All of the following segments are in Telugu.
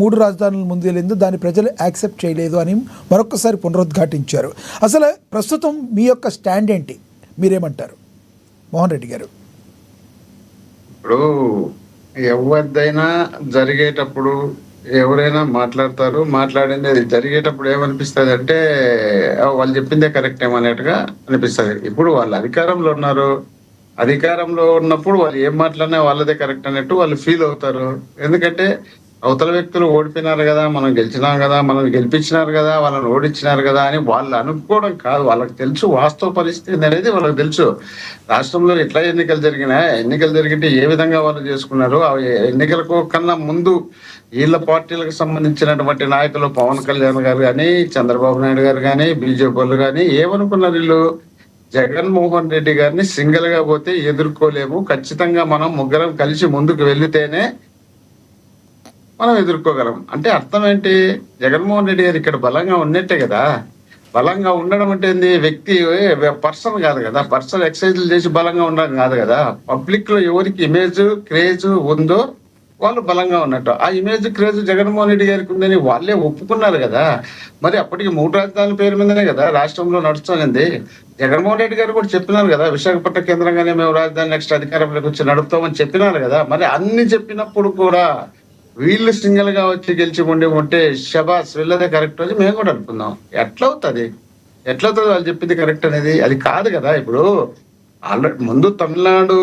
3 రాజధానుల ముందు వెళ్ళిందో దాన్ని ప్రజలు యాక్సెప్ట్ చేయలేదు అని మరొకసారి పునరుద్ఘాటించారు. అసలు ప్రస్తుతం మీ యొక్క స్టాండ్ ఏంటి, మీరేమంటారు మోహన్ రెడ్డి గారు? ఇప్పుడు ఎవరిదైనా జరిగేటప్పుడు ఎవరైనా మాట్లాడతారు, మాట్లాడింది అది జరిగేటప్పుడు ఏమనిపిస్తుంది అంటే వాళ్ళు చెప్పిందే కరెక్ట్ ఏమన్నట్టుగా అనిపిస్తుంది. ఇప్పుడు వాళ్ళు అధికారంలో ఉన్నారు, అధికారంలో ఉన్నప్పుడు వాళ్ళు ఏం మాట్లాడినా వాళ్ళదే కరెక్ట్ అన్నట్టు వాళ్ళు ఫీల్ అవుతారు. ఎందుకంటే అవతల వ్యక్తులు ఓడిపోయినారు కదా, మనం గెలిచినాం కదా, మనం గెలిపించినారు కదా, వాళ్ళని ఓడించినారు కదా అని వాళ్ళు అనుకోవడం కాదు. వాళ్ళకి తెలుసు వాస్తవ పరిస్థితి అనేది వాళ్ళకి తెలుసు. రాష్ట్రంలో ఎట్లా ఎన్నికలు జరిగినా, ఎన్నికలు జరిగితే ఏ విధంగా వాళ్ళు చేసుకున్నారు, ఆ ఎన్నికలకు కన్నా ముందు వీళ్ళ పార్టీలకు సంబంధించినటువంటి నాయకులు పవన్ కళ్యాణ్ గారు కానీ, చంద్రబాబు నాయుడు గారు కానీ, బీజేపీ వాళ్ళు కానీ ఏమనుకున్నారు, వీళ్ళు జగన్మోహన్ రెడ్డి గారిని సింగిల్ గా పోతే ఎదుర్కోలేము, ఖచ్చితంగా మనం ముగ్గురం కలిసి ముందుకు వెళ్తేనే మనం ఎదుర్కోగలం. అంటే అర్థం ఏంటి, జగన్మోహన్ రెడ్డి గారు ఇక్కడ బలంగా ఉన్నట్టే కదా. బలంగా ఉండడం అంటే ఏంది, వ్యక్తి పర్సన్ కాదు కదా, పర్సన్ ఎక్సర్సైజ్లు చేసి బలంగా ఉండడం కాదు కదా. పబ్లిక్ లో ఎవరికి ఇమేజ్ క్రేజ్ ఉందో వాళ్ళు బలంగా ఉన్నట్టు. ఆ ఇమేజ్ క్రేజ్ జగన్మోహన్ రెడ్డి గారికి ఉందని వాళ్ళే ఒప్పుకున్నారు కదా. మరి అప్పటికి 3 రాజధానుల పేరు మీదనే కదా రాష్ట్రంలో నడుస్తుంది. జగన్మోహన్ రెడ్డి గారు కూడా చెప్పినారు కదా, విశాఖపట్నం కేంద్రంగానే మేము రాజధాని నెక్స్ట్ అధికారంలోకి వచ్చి నడుపుతామని చెప్పినారు కదా. మరి అన్ని చెప్పినప్పుడు కూడా వీళ్ళు సింగిల్ గా వచ్చి గెలిచి ఉంటే షబాస్ వీళ్ళదే కరెక్ట్ అని మేము కూడా అనుకుందాం. ఎట్లవుతుంది వాళ్ళు చెప్పింది కరెక్ట్ అనేది? అది కాదు కదా. ఇప్పుడు ఆల్రెడీ ముందు తమిళనాడు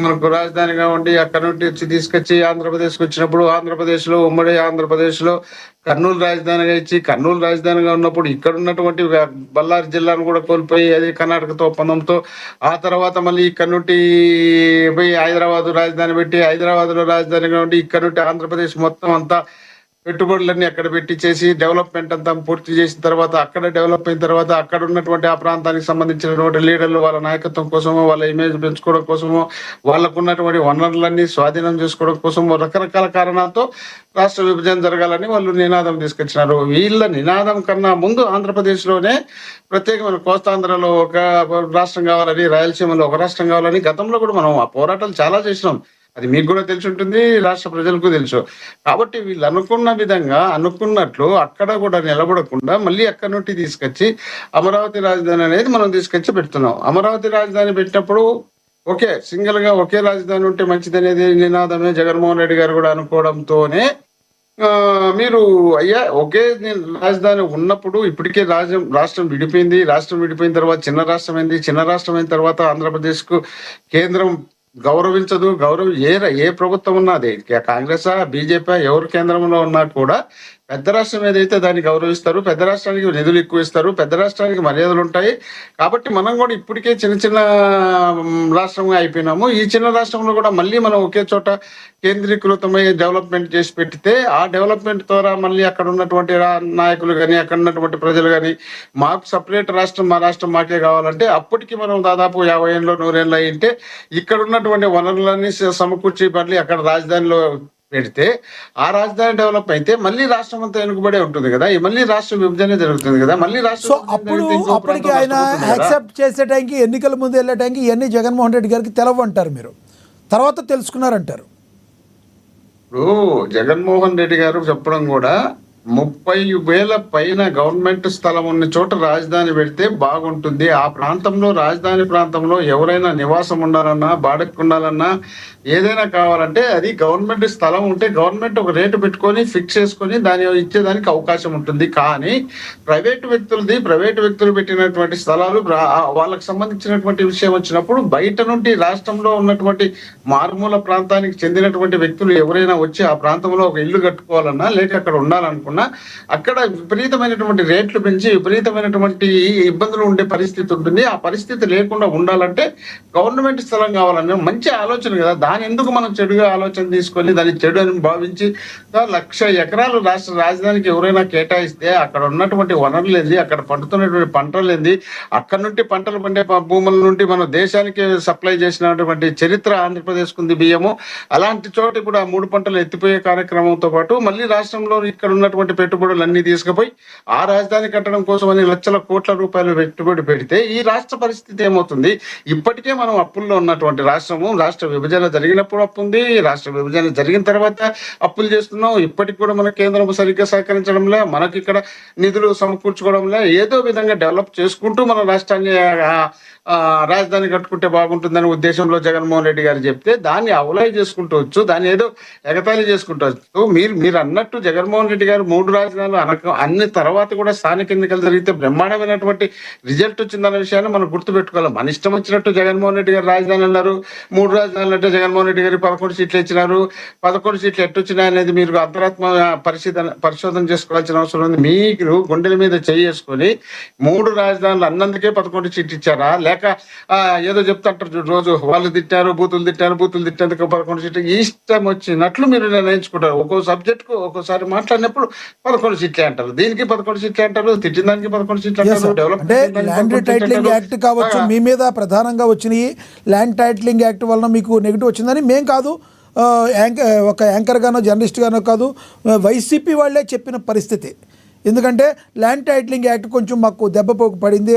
మనకు రాజధానిగా ఉండి అక్కడ నుండి వచ్చి తీసుకొచ్చి ఆంధ్రప్రదేశ్కి వచ్చినప్పుడు ఆంధ్రప్రదేశ్ లో ఉమ్మడి ఆంధ్రప్రదేశ్ లో కర్నూలు రాజధానిగా ఇచ్చి, కర్నూలు రాజధానిగా ఉన్నప్పుడు ఇక్కడ ఉన్నటువంటి బళ్ళారి జిల్లాను కూడా కోల్పోయి అది కర్ణాటకతో ఒప్పందంతో, ఆ తర్వాత మళ్ళీ ఇక్కడ నుండి పోయి హైదరాబాద్ రాజధాని పెట్టి హైదరాబాద్ లో రాజధానిగా ఉండి ఇక్కడ నుండి ఆంధ్రప్రదేశ్ మొత్తం అంతా పెట్టుబడులన్నీ అక్కడ పెట్టి చేసి డెవలప్మెంట్ అంతా పూర్తి చేసిన తర్వాత, అక్కడ డెవలప్ అయిన తర్వాత అక్కడ ఉన్నటువంటి ఆ ప్రాంతానికి సంబంధించినటువంటి లీడర్లు వాళ్ళ నాయకత్వం కోసమో, వాళ్ళ ఇమేజ్ పెంచుకోవడం కోసమో, వాళ్ళకు ఉన్నటువంటి వనరులన్నీ స్వాధీనం చేసుకోవడం కోసమో రకరకాల కారణాలతో రాష్ట్ర విభజన జరగాలని వాళ్ళు నినాదం తీసుకొచ్చినారు. వీళ్ళ నినాదం కన్నా ముందు ఆంధ్రప్రదేశ్ లోనే ప్రత్యేకమైన కోస్తాంధ్రలో ఒక రాష్ట్రం కావాలని, రాయలసీమలో ఒక రాష్ట్రం కావాలని గతంలో కూడా మనం ఆ పోరాటాలు చాలా చేసినాం. అది మీకు కూడా తెలిసి ఉంటుంది, రాష్ట్ర ప్రజలకు తెలుసు. కాబట్టి వీళ్ళు అనుకున్న విధంగా అనుకున్నట్లు అక్కడ కూడా నిలబడకుండా మళ్ళీ అక్కడ నుండి తీసుకొచ్చి అమరావతి రాజధాని అనేది మనం తీసుకొచ్చి పెడుతున్నాం. అమరావతి రాజధాని పెట్టినప్పుడు ఓకే, సింగిల్ గా ఒకే రాజధాని ఉంటే మంచిది అనేది నినాదమే జగన్మోహన్ రెడ్డి గారు కూడా అనుకోవడంతోనే మీరు అయ్యా ఒకే రాజధాని ఉన్నప్పుడు ఇప్పటికే రాష్ట్రం విడిపోయింది. రాష్ట్రం విడిపోయిన తర్వాత చిన్న రాష్ట్రం అయింది. చిన్న రాష్ట్రం అయిన తర్వాత ఆంధ్రప్రదేశ్ కు కేంద్రం గౌరవించదు. ఏ ప్రభుత్వం ఉన్నా, అది కాంగ్రెస్ బీజేపీ ఎవరు కేంద్రంలో ఉన్నా కూడా పెద్ద రాష్ట్రం ఏదైతే దాన్ని గౌరవిస్తారు. పెద్ద రాష్ట్రానికి నిధులు ఎక్కువ ఇస్తారు, పెద్ద రాష్ట్రానికి మర్యాదలు ఉంటాయి. కాబట్టి మనం కూడా ఇప్పటికే చిన్న రాష్ట్రంగా అయిపోయినాము. ఈ చిన్న రాష్ట్రంలో కూడా మళ్ళీ మనం ఒకే చోట కేంద్రీకృతమై డెవలప్మెంట్ చేసి పెడితే ఆ డెవలప్మెంట్ ద్వారా మళ్ళీ అక్కడ ఉన్నటువంటి నాయకులు కానీ, అక్కడ ఉన్నటువంటి ప్రజలు కానీ మాకు సపరేట్ రాష్ట్రం, మా రాష్ట్రం మాకే కావాలంటే అప్పటికి మనం దాదాపు 50 ఏళ్ళు 100 ఏళ్ళు అయింటే ఇక్కడ ఉన్నటువంటి వనరులన్నీ సమకూర్చి మళ్ళీ అక్కడ రాజధానిలో పెడితే ఆ రాజధాని డెవలప్ అయితే మళ్ళీ రాష్ట్రం అంతా వెనుకబడే ఉంటుంది కదా. మళ్ళీ రాష్ట్ర విభజన జరుగుతుంది కదా. మళ్ళీ సో అప్పటికి ఆయన యాక్సెప్ట్ చేసే టైంకి, ఎన్నికల ముందు వెళ్ళే టైంకి ఇవన్నీ జగన్మోహన్ రెడ్డి గారికి తెలవంటారు, మీరు తర్వాత తెలుసుకున్నారంటారు. ఇప్పుడు జగన్మోహన్ రెడ్డి గారు చెప్పడం కూడా 30,000 పైన గవర్నమెంట్ స్థలం ఉన్న చోట రాజధాని పెడితే బాగుంటుంది. ఆ ప్రాంతంలో, రాజధాని ప్రాంతంలో ఎవరైనా నివాసం ఉండాలన్నా, బాడకు ఉండాలన్నా, ఏదైనా కావాలంటే అది గవర్నమెంట్ స్థలం ఉంటే గవర్నమెంట్ ఒక రేటు పెట్టుకొని ఫిక్స్ చేసుకొని దాని ఇచ్చేదానికి అవకాశం ఉంటుంది. కానీ ప్రైవేటు వ్యక్తులు పెట్టినటువంటి స్థలాలు వాళ్ళకి సంబంధించినటువంటి విషయం వచ్చినప్పుడు బయట నుండి రాష్ట్రంలో ఉన్నటువంటి మారుమూల ప్రాంతానికి చెందినటువంటి వ్యక్తులు ఎవరైనా వచ్చి ఆ ప్రాంతంలో ఒక ఇల్లు కట్టుకోవాలన్నా, లేక అక్కడ ఉండాలనుకున్నా అక్కడ విపరీతమైనటువంటి రేట్లు పెంచి విపరీతమైనటువంటి ఇబ్బందులు ఉండే పరిస్థితి ఉంటుంది. ఆ పరిస్థితి లేకుండా ఉండాలంటే గవర్నమెంట్ స్థలం కావాలని మంచి ఆలోచన కదా. దాని ఎందుకు మనం చెడుగా ఆలోచన తీసుకొని దాన్ని చెడు అని భావించి 1,00,000 ఎకరాలు రాష్ట్ర రాజధానికి ఎవరైనా కేటాయిస్తే అక్కడ ఉన్నటువంటి వనరులు ఏంది, అక్కడ పండుతున్నటువంటి పంటలు ఏంది, అక్కడ నుండి పంటలు పండే భూముల నుండి మన దేశానికి సప్లై చేసినటువంటి చరిత్ర ఆంధ్రప్రదేశ్ కుంది బియ్యము. అలాంటి చోట కూడా 3 పంటలు ఎత్తిపోయే కార్యక్రమంతో పాటు మళ్ళీ రాష్ట్రంలో ఇక్కడ ఉన్నటువంటి ఉన్నటువంటి పెట్టుబడులు అన్ని తీసుకుపోయి ఆ రాజధాని కట్టడం కోసం అని లక్షల కోట్ల రూపాయలు పెట్టుబడి పెడితే ఈ రాష్ట్ర పరిస్థితి ఏమవుతుంది? ఇప్పటికే మనం అప్పుల్లో ఉన్నటువంటి రాష్ట్రము. రాష్ట్ర విభజన జరిగినప్పుడు అప్పు ఉంది, రాష్ట్ర విభజన జరిగిన తర్వాత అప్పులు చేస్తున్నాం. ఇప్పటికి కూడా మన కేంద్రం సరిగ్గా సహకరించడంలే, మనకి ఇక్కడ నిధులు సమకూర్చుకోవడంలే. ఏదో విధంగా డెవలప్ చేసుకుంటూ మన రాష్ట్రాన్ని రాజధాని కట్టుకుంటే బాగుంటుందనే ఉద్దేశంలో జగన్మోహన్ రెడ్డి గారు చెప్తే దాన్ని అవలై చేసుకుంటూ వచ్చు, దాన్ని ఏదో ఎగతాళి చేసుకుంటూ వచ్చు. మీరు అన్నట్టు జగన్మోహన్ రెడ్డి గారు 3 రాజధానులు అన్ని తర్వాత కూడా స్థానిక ఎన్నికలు జరిగితే బ్రహ్మాండమైనటువంటి రిజల్ట్ వచ్చిందన్న విషయాన్ని మనం గుర్తుపెట్టుకోవాలి. మన ఇష్టం వచ్చినట్టు జగన్మోహన్ రెడ్డి గారు రాజధాని అన్నారు. 3 రాజధానులు అంటే జగన్మోహన్ రెడ్డి గారు 11 సీట్లు ఇచ్చినారు. 11 సీట్లు ఎట్టొచ్చినాయి అనేది మీరు అంతరాత్మ పరిశోధన చేసుకోవాల్సిన అవసరం ఉంది. మీరు గుండెల మీద చేసుకొని 3 రాజధానులు అన్నందుకే 11 సీట్లు ఇచ్చారా, లేక ఏదో చెప్తాంటారు రోజు వాళ్ళు తిట్టారు, బూతులు తిట్టేందుకు 11 సీట్లు ఇష్టం వచ్చినట్లు మీరు నిర్ణయించుకుంటారు. ఒక్కో సబ్జెక్ట్ కు ఒక్కోసారి మాట్లాడినప్పుడు 11 సీట్లే అంటారు, దీనికి 11 సీట్లే అంటారు, తిట్టిన దానికి 11 సీట్లు Yes, అంటారు, sir. డెవలప్ అంటే ల్యాండ్ టైటిలింగ్ యాక్ట్ కావచ్చు, మీ మీద ప్రధానంగా వచ్చినాయి ల్యాండ్ టైటిలింగ్ యాక్ట్ వలన మీకు నెగిటివ్ వచ్చిందని మేం కాదు, ఒక యాంకర్గానో జర్నలిస్ట్గానో కాదు, వైసీపీ వాళ్ళే చెప్పిన పరిస్థితి. ఎందుకంటే ల్యాండ్ టైటిలింగ్ యాక్ట్ కొంచెం మాకు దెబ్బ పడింది.